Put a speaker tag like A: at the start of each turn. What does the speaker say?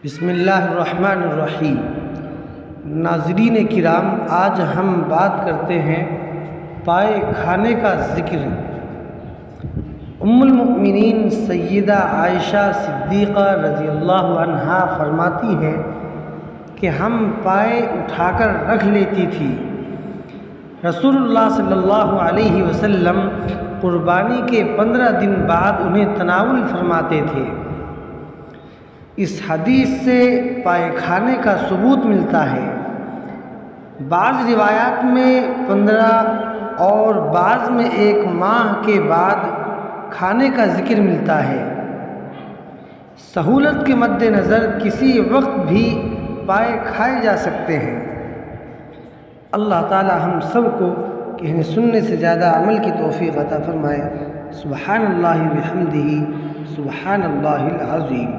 A: بسم اللہ الرحمن الرحیم۔ ناظرین کرام، آج ہم بات کرتے ہیں پائے کھانے کا ذکر۔ ام المؤمنین سیدہ عائشہ صدیقہ رضی اللہ عنہا فرماتی ہیں کہ ہم پائے اٹھا کر رکھ لیتی تھی۔ رسول اللہ صلی اللہ علیہ وسلم قربانی کے 15 دن بعد انہیں تناول فرماتے تھے۔ اس حدیث سے پائے کھانے کا ثبوت ملتا ہے۔ بعض روایات میں 15 اور بعض میں 1 ماہ کے بعد کھانے کا ذکر ملتا ہے۔ سہولت کے مد نظر کسی وقت بھی پائے کھائے جا سکتے ہیں۔ اللہ تعالی ہم سب کو کہنے سننے سے زیادہ عمل کی توفیق عطا فرمائے۔ سبحان اللہ بحمدہ، سبحان اللہ العظیم۔